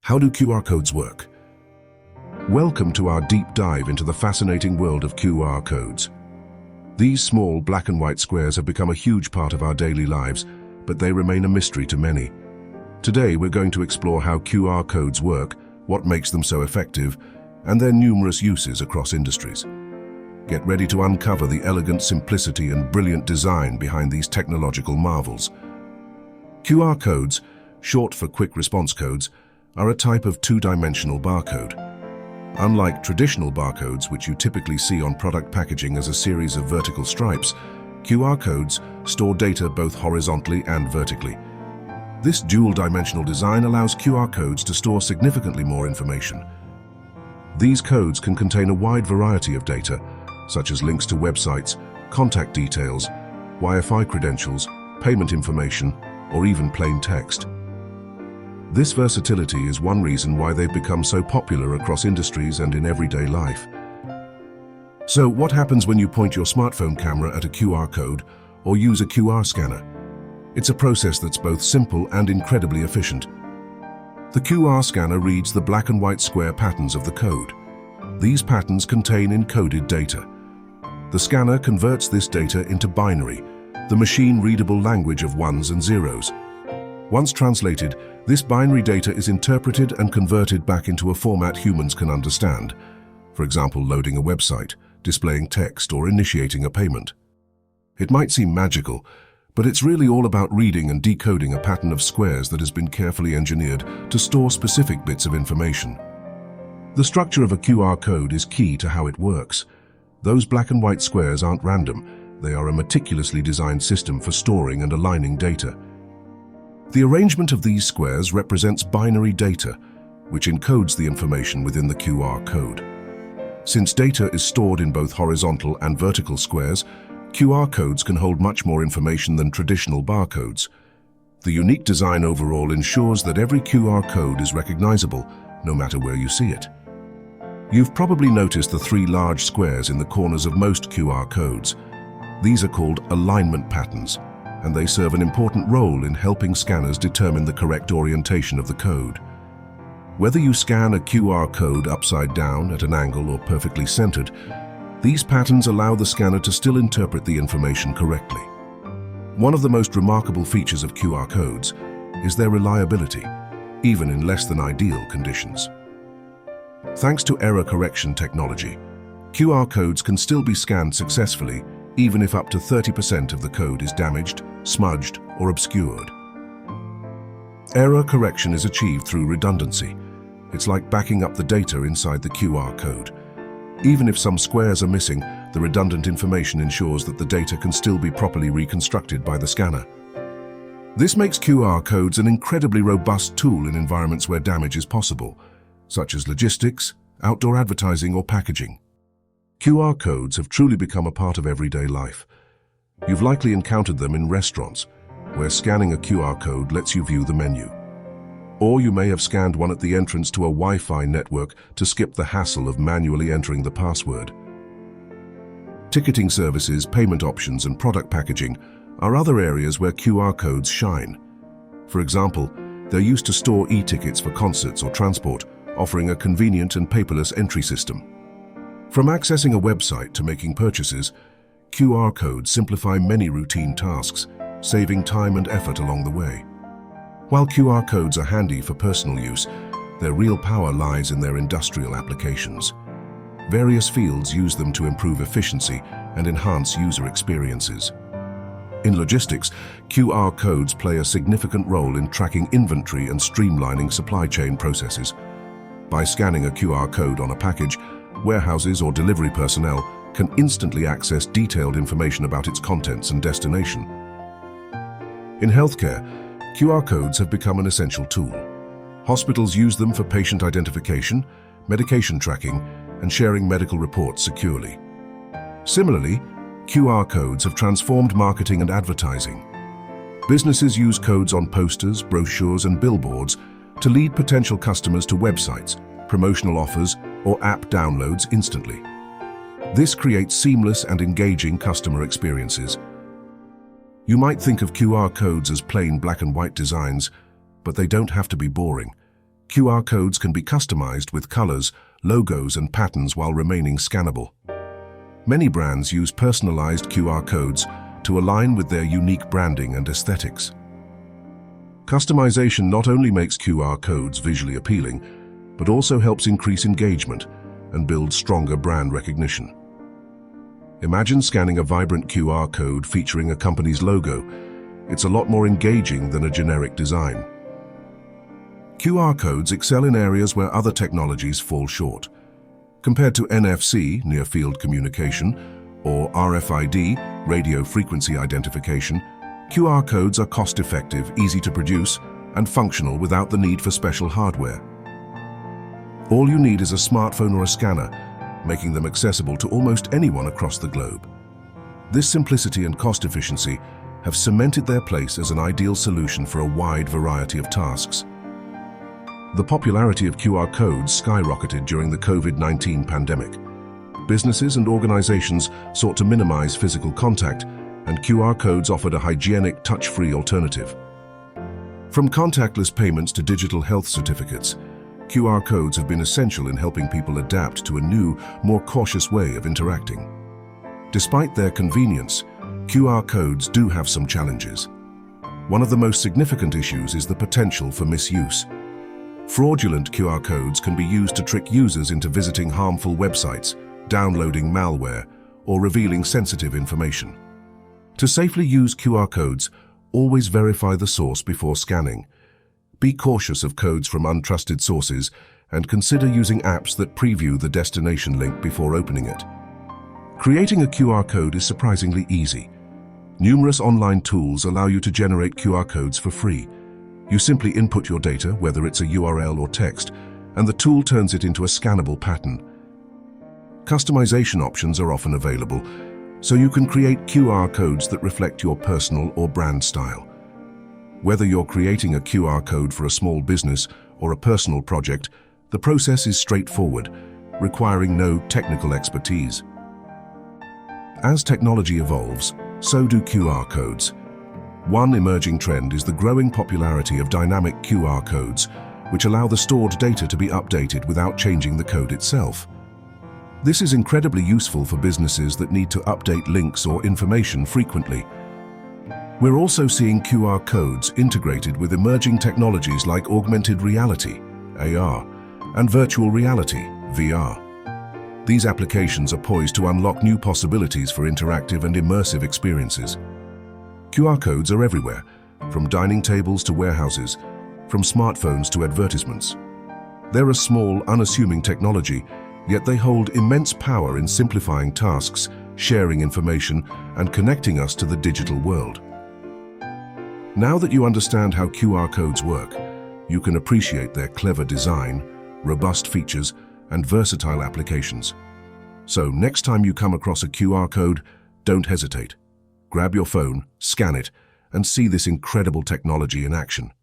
How do QR codes work? Welcome to our deep dive into the fascinating world of QR codes. These small black and white squares have become a huge part of our daily lives, but they remain a mystery to many. Today we're going to explore how QR codes work, what makes them so effective, and their numerous uses across industries. Get ready to uncover the elegant simplicity and brilliant design behind these technological marvels. QR codes, short for quick response codes, are a type of two-dimensional barcode. Unlike traditional barcodes, which you typically see on product packaging as a series of vertical stripes, QR codes store data both horizontally and vertically. This dual-dimensional design allows QR codes to store significantly more information. These codes can contain a wide variety of data, such as links to websites, contact details, Wi-Fi credentials, payment information, or even plain text. This versatility is one reason why they've become so popular across industries and in everyday life. So, what happens when you point your smartphone camera at a QR code or use a QR scanner? It's a process that's both simple and incredibly efficient. The QR scanner reads the black and white square patterns of the code. These patterns contain encoded data. The scanner converts this data into binary, the machine-readable language of ones and zeros. Once translated, this binary data is interpreted and converted back into a format humans can understand. For example, loading a website, displaying text, or initiating a payment. It might seem magical, but it's really all about reading and decoding a pattern of squares that has been carefully engineered to store specific bits of information. The structure of a QR code is key to how it works. Those black and white squares aren't random. They are a meticulously designed system for storing and aligning data. The arrangement of these squares represents binary data, which encodes the information within the QR code. Since data is stored in both horizontal and vertical squares, QR codes can hold much more information than traditional barcodes. The unique design overall ensures that every QR code is recognizable, no matter where you see it. You've probably noticed the three large squares in the corners of most QR codes. These are called alignment patterns, and they serve an important role in helping scanners determine the correct orientation of the code. Whether you scan a QR code upside down, at an angle, or perfectly centered, these patterns allow the scanner to still interpret the information correctly. One of the most remarkable features of QR codes is their reliability, even in less than ideal conditions. Thanks to error correction technology, QR codes can still be scanned successfully even if up to 30% of the code is damaged, smudged, or obscured. Error correction is achieved through redundancy. It's like backing up the data inside the QR code. Even if some squares are missing, the redundant information ensures that the data can still be properly reconstructed by the scanner. This makes QR codes an incredibly robust tool in environments where damage is possible, such as logistics, outdoor advertising, or packaging. QR codes have truly become a part of everyday life. You've likely encountered them in restaurants, where scanning a QR code lets you view the menu. Or you may have scanned one at the entrance to a Wi-Fi network to skip the hassle of manually entering the password. Ticketing services, payment options, and product packaging are other areas where QR codes shine. For example, they're used to store e-tickets for concerts or transport, offering a convenient and paperless entry system. From accessing a website to making purchases, QR codes simplify many routine tasks, saving time and effort along the way. While QR codes are handy for personal use, their real power lies in their industrial applications. Various fields use them to improve efficiency and enhance user experiences. In logistics, QR codes play a significant role in tracking inventory and streamlining supply chain processes. By scanning a QR code on a package, warehouses or delivery personnel can instantly access detailed information about its contents and destination. In healthcare, QR codes have become an essential tool. Hospitals use them for patient identification, medication tracking, and sharing medical reports securely. Similarly, QR codes have transformed marketing and advertising. Businesses use codes on posters, brochures, and billboards to lead potential customers to websites, promotional offers, or app downloads instantly. This creates seamless and engaging customer experiences. You might think of QR codes as plain black and white designs, but they don't have to be boring. QR codes can be customized with colors, logos, and patterns while remaining scannable. Many brands use personalized QR codes to align with their unique branding and aesthetics. Customization not only makes QR codes visually appealing, but also helps increase engagement and build stronger brand recognition. Imagine scanning a vibrant QR code featuring a company's logo. It's a lot more engaging than a generic design. QR codes excel in areas where other technologies fall short. Compared to NFC, near-field communication, or RFID, radio frequency identification, QR codes are cost-effective, easy to produce, and functional without the need for special hardware. All you need is a smartphone or a scanner, making them accessible to almost anyone across the globe. This simplicity and cost efficiency have cemented their place as an ideal solution for a wide variety of tasks. The popularity of QR codes skyrocketed during the COVID-19 pandemic. Businesses and organizations sought to minimize physical contact, and QR codes offered a hygienic, touch-free alternative. From contactless payments to digital health certificates, QR codes have been essential in helping people adapt to a new, more cautious way of interacting. Despite their convenience, QR codes do have some challenges. One of the most significant issues is the potential for misuse. Fraudulent QR codes can be used to trick users into visiting harmful websites, downloading malware, or revealing sensitive information. To safely use QR codes, always verify the source before scanning. Be cautious of codes from untrusted sources and consider using apps that preview the destination link before opening it. Creating a QR code is surprisingly easy. Numerous online tools allow you to generate QR codes for free. You simply input your data, whether it's a URL or text, and the tool turns it into a scannable pattern. Customization options are often available, so you can create QR codes that reflect your personal or brand style. Whether you're creating a QR code for a small business or a personal project, the process is straightforward, requiring no technical expertise. As technology evolves, so do QR codes. One emerging trend is the growing popularity of dynamic QR codes, which allow the stored data to be updated without changing the code itself. This is incredibly useful for businesses that need to update links or information frequently. We're also seeing QR codes integrated with emerging technologies like augmented reality, AR, and virtual reality, VR. These applications are poised to unlock new possibilities for interactive and immersive experiences. QR codes are everywhere, from dining tables to warehouses, from smartphones to advertisements. They're a small, unassuming technology, yet they hold immense power in simplifying tasks, sharing information, and connecting us to the digital world. Now that you understand how QR codes work, you can appreciate their clever design, robust features, and versatile applications. So next time you come across a QR code, don't hesitate. Grab your phone, scan it, and see this incredible technology in action.